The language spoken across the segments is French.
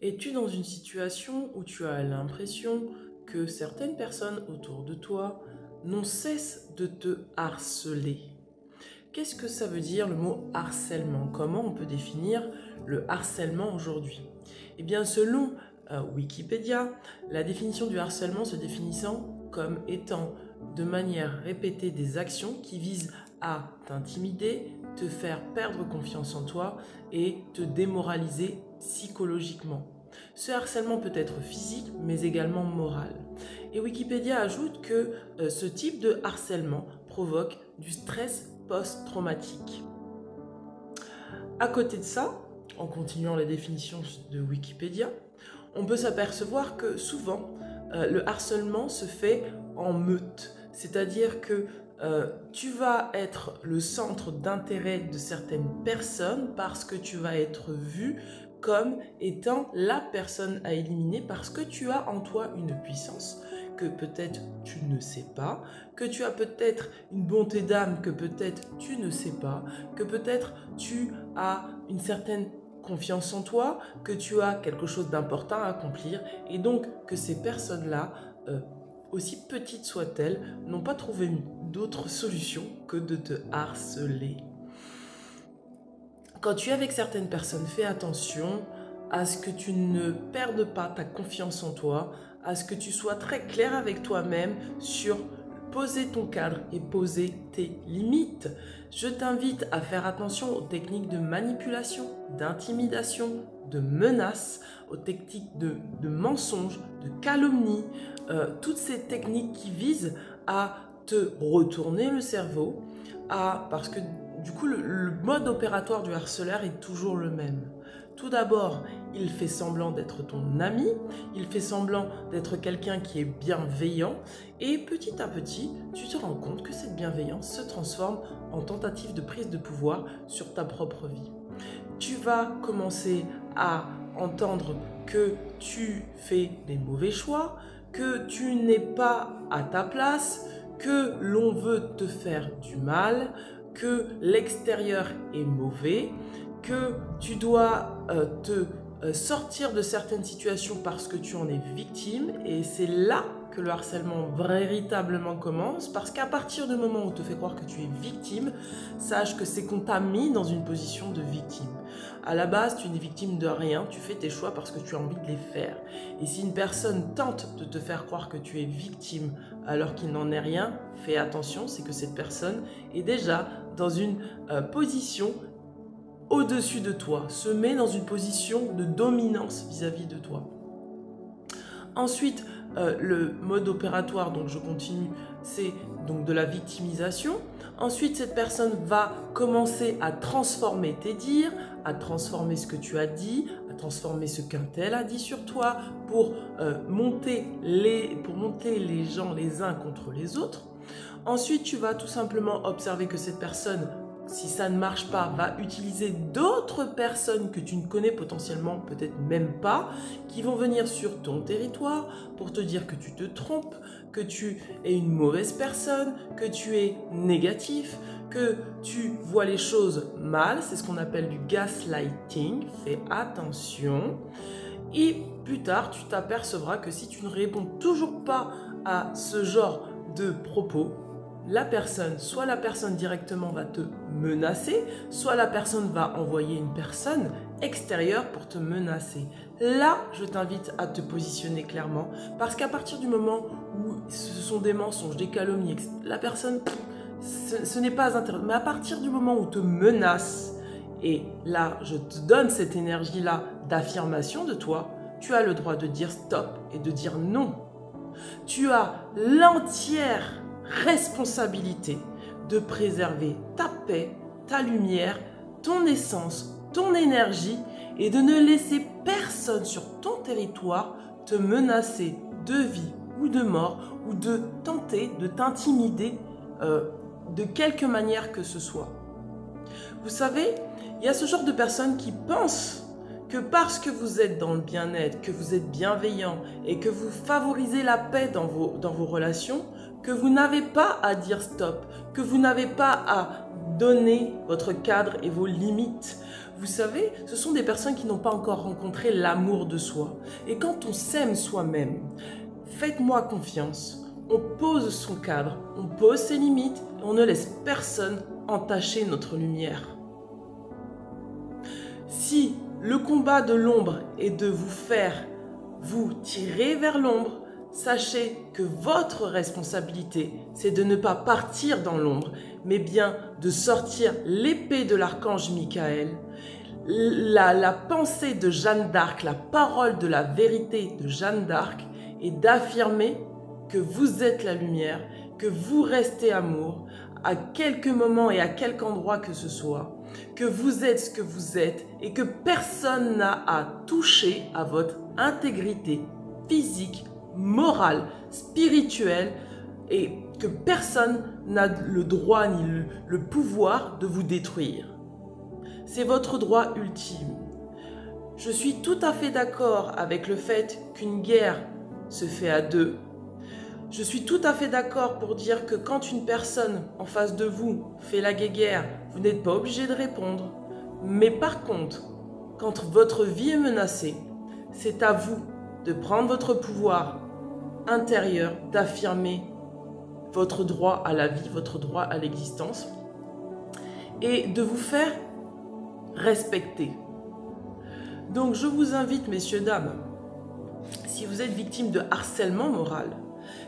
Es-tu dans une situation où tu as l'impression que certaines personnes autour de toi n'ont cesse de te harceler? Qu'est-ce que ça veut dire le mot harcèlement? Comment on peut définir le harcèlement aujourd'hui? Eh bien, selon Wikipédia, la définition du harcèlement se définissant comme étant de manière répétée des actions qui visent à t'intimider, te faire perdre confiance en toi et te démoraliser psychologiquement. Ce harcèlement peut être physique mais également moral. Et Wikipédia ajoute que ce type de harcèlement provoque du stress post-traumatique. À côté de ça, en continuant la définition de Wikipédia, on peut s'apercevoir que souvent, le harcèlement se fait en meute. C'est-à-dire que tu vas être le centre d'intérêt de certaines personnes parce que tu vas être vu comme étant la personne à éliminer parce que tu as en toi une puissance que peut-être tu ne sais pas, que tu as peut-être une bonté d'âme que peut-être tu ne sais pas, que peut-être tu as une certaine confiance en toi, que tu as quelque chose d'important à accomplir et donc que ces personnes-là, aussi petites soient-elles, n'ont pas trouvé d'autre solution que de te harceler. Quand tu es avec certaines personnes, fais attention à ce que tu ne perdes pas ta confiance en toi, à ce que tu sois très clair avec toi-même sur poser ton cadre et poser tes limites. Je t'invite à faire attention aux techniques de manipulation, d'intimidation, de menace, aux techniques de mensonge, de calomnie, toutes ces techniques qui visent à te retourner le cerveau, parce que du coup, le mode opératoire du harceleur est toujours le même. Tout d'abord, il fait semblant d'être ton ami, il fait semblant d'être quelqu'un qui est bienveillant, et petit à petit, tu te rends compte que cette bienveillance se transforme en tentative de prise de pouvoir sur ta propre vie. Tu vas commencer à entendre que tu fais des mauvais choix, que tu n'es pas à ta place, que l'on veut te faire du mal, que l'extérieur est mauvais, que tu dois te sortir de certaines situations parce que tu en es victime et c'est là que le harcèlement véritablement commence parce qu'à partir du moment où on te fait croire que tu es victime, sache que c'est qu'on t'a mis dans une position de victime. À la base, tu n'es victime de rien, tu fais tes choix parce que tu as envie de les faire. Et si une personne tente de te faire croire que tu es victime alors qu'il n'en est rien, fais attention, c'est que cette personne est déjà dans une position au-dessus de toi, se met dans une position de dominance vis-à-vis de toi. Ensuite, le mode opératoire, donc je continue, c'est donc de la victimisation. Ensuite, cette personne va commencer à transformer tes dires, à transformer ce que tu as dit, à transformer ce qu'un tel a dit sur toi pour monter les gens les uns contre les autres. Ensuite, tu vas tout simplement observer que cette personne, si ça ne marche pas, va utiliser d'autres personnes que tu ne connais potentiellement, peut-être même pas, qui vont venir sur ton territoire pour te dire que tu te trompes, que tu es une mauvaise personne, que tu es négatif, que tu vois les choses mal. C'est ce qu'on appelle du gaslighting. Fais attention. Et plus tard, tu t'apercevras que si tu ne réponds toujours pas à ce genre de propos, soit la personne directement va te menacer, soit la personne va envoyer une personne extérieure pour te menacer. Là, je t'invite à te positionner clairement parce qu'à partir du moment où ce sont des mensonges, des calomnies, la personne, ce n'est pas intéressant. Mais à partir du moment où on te menace, et là, je te donne cette énergie-là d'affirmation de toi, tu as le droit de dire stop et de dire non. Tu as l'entière responsabilité de préserver ta paix, ta lumière, ton essence, ton énergie et de ne laisser personne sur ton territoire te menacer de vie ou de mort ou de tenter de t'intimider de quelque manière que ce soit. Vous savez, il y a ce genre de personnes qui pensent que parce que vous êtes dans le bien-être, que vous êtes bienveillant et que vous favorisez la paix dans vos relations, que vous n'avez pas à dire stop, que vous n'avez pas à donnez votre cadre et vos limites. Vous savez, ce sont des personnes qui n'ont pas encore rencontré l'amour de soi. Et quand on s'aime soi-même, faites-moi confiance, on pose son cadre, on pose ses limites, et on ne laisse personne entacher notre lumière. Si le combat de l'ombre est de vous faire vous tirer vers l'ombre, sachez que votre responsabilité, c'est de ne pas partir dans l'ombre, mais bien de sortir l'épée de l'archange Michael, la pensée de Jeanne d'Arc, la parole de la vérité de Jeanne d'Arc, et d'affirmer que vous êtes la lumière, que vous restez amour, à quelque moment et à quelque endroit que ce soit, que vous êtes ce que vous êtes et que personne n'a à toucher à votre intégrité physique, morale, spirituelle et que personne n'a le droit ni le pouvoir de vous détruire. C'est votre droit ultime. Je suis tout à fait d'accord avec le fait qu'une guerre se fait à deux. Je suis tout à fait d'accord pour dire que quand une personne en face de vous fait la guéguerre, vous n'êtes pas obligé de répondre. Mais par contre, quand votre vie est menacée, c'est à vous de prendre votre pouvoir intérieur, d'affirmer votre droit à la vie, votre droit à l'existence et de vous faire respecter. Donc je vous invite, messieurs, dames, si vous êtes victime de harcèlement moral,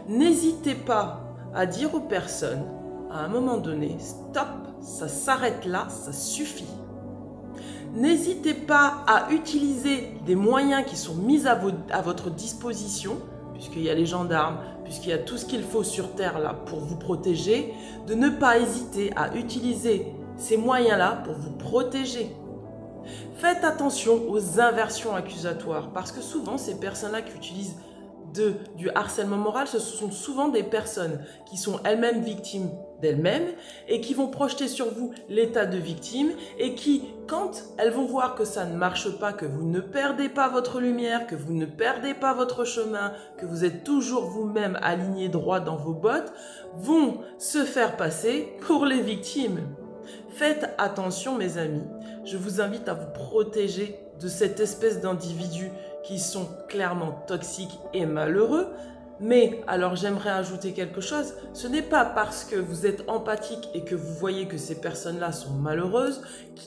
n'hésitez pas à dire aux personnes, à un moment donné, stop, ça s'arrête là, ça suffit. N'hésitez pas à utiliser des moyens qui sont mis à votre disposition, puisqu'il y a les gendarmes, puisqu'il y a tout ce qu'il faut sur Terre là pour vous protéger, de ne pas hésiter à utiliser ces moyens-là pour vous protéger. Faites attention aux inversions accusatoires, parce que souvent, ces personnes-là qui utilisent du harcèlement moral, ce sont souvent des personnes qui sont elles-mêmes victimes d'elles-mêmes et qui vont projeter sur vous l'état de victime et qui, quand elles vont voir que ça ne marche pas, que vous ne perdez pas votre lumière, que vous ne perdez pas votre chemin, que vous êtes toujours vous-même aligné droit dans vos bottes, vont se faire passer pour les victimes. Faites attention, mes amis. Je vous invite à vous protéger de cette espèce d'individus qui sont clairement toxiques et malheureux. Mais, alors j'aimerais ajouter quelque chose, ce n'est pas parce que vous êtes empathique et que vous voyez que ces personnes-là sont malheureuses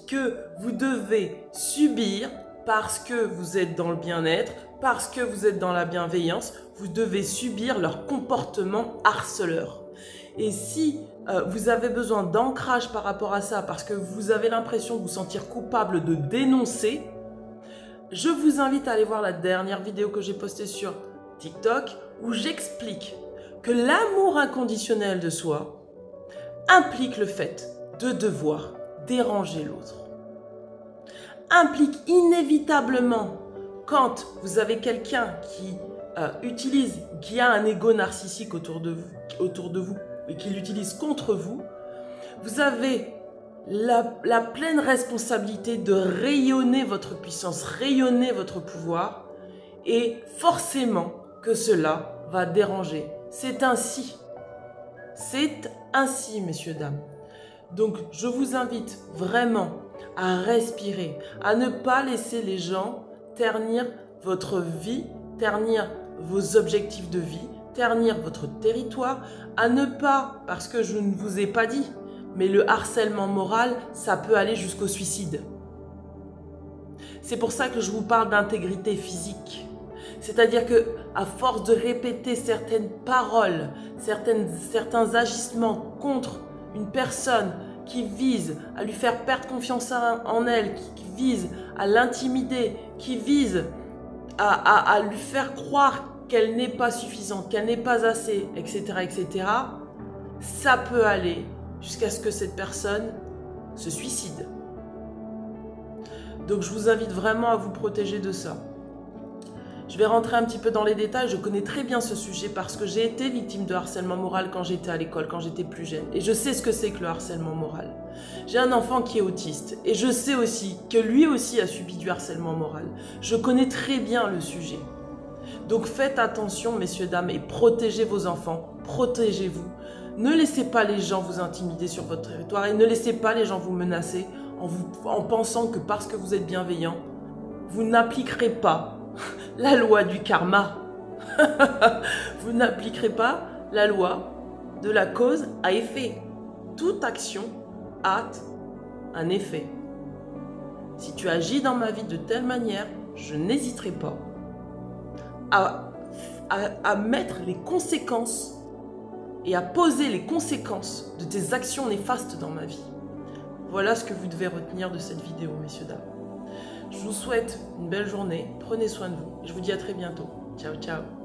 que vous devez subir parce que vous êtes dans le bien-être, parce que vous êtes dans la bienveillance, vous devez subir leur comportement harceleur. Et si vous avez besoin d'ancrage par rapport à ça, parce que vous avez l'impression de vous sentir coupable de dénoncer, je vous invite à aller voir la dernière vidéo que j'ai postée sur TikTok où j'explique que l'amour inconditionnel de soi implique le fait de devoir déranger l'autre. Implique inévitablement, quand vous avez quelqu'un qui qui a un ego narcissique autour de vous et qui l'utilise contre vous, vous avez la pleine responsabilité de rayonner votre puissance, rayonner votre pouvoir, et forcément que cela va déranger. C'est ainsi, messieurs, dames. Donc, je vous invite vraiment à respirer, à ne pas laisser les gens ternir votre vie, ternir vos objectifs de vie, ternir votre territoire, à ne pas, parce que je ne vous ai pas dit, mais le harcèlement moral, ça peut aller jusqu'au suicide. C'est pour ça que je vous parle d'intégrité physique. C'est-à-dire que, à force de répéter certaines paroles, certains agissements contre une personne qui vise à lui faire perdre confiance en elle, qui vise à l'intimider, qui vise à lui faire croire qu'elle n'est pas suffisante, qu'elle n'est pas assez, etc., etc., ça peut aller jusqu'à ce que cette personne se suicide. Donc je vous invite vraiment à vous protéger de ça. Je vais rentrer un petit peu dans les détails, je connais très bien ce sujet parce que j'ai été victime de harcèlement moral quand j'étais à l'école, quand j'étais plus jeune. Et je sais ce que c'est que le harcèlement moral. J'ai un enfant qui est autiste et je sais aussi que lui aussi a subi du harcèlement moral. Je connais très bien le sujet. Donc faites attention, messieurs, dames, et protégez vos enfants, protégez-vous. Ne laissez pas les gens vous intimider sur votre territoire et ne laissez pas les gens vous menacer en pensant que parce que vous êtes bienveillant, vous n'appliquerez pas la loi du karma. Vous n'appliquerez pas la loi de la cause à effet. Toute action a un effet. Si tu agis dans ma vie de telle manière, je n'hésiterai pas à mettre les conséquences et à poser les conséquences de tes actions néfastes dans ma vie. Voilà ce que vous devez retenir de cette vidéo, messieurs, dames. Je vous souhaite une belle journée, prenez soin de vous. Je vous dis à très bientôt. Ciao, ciao.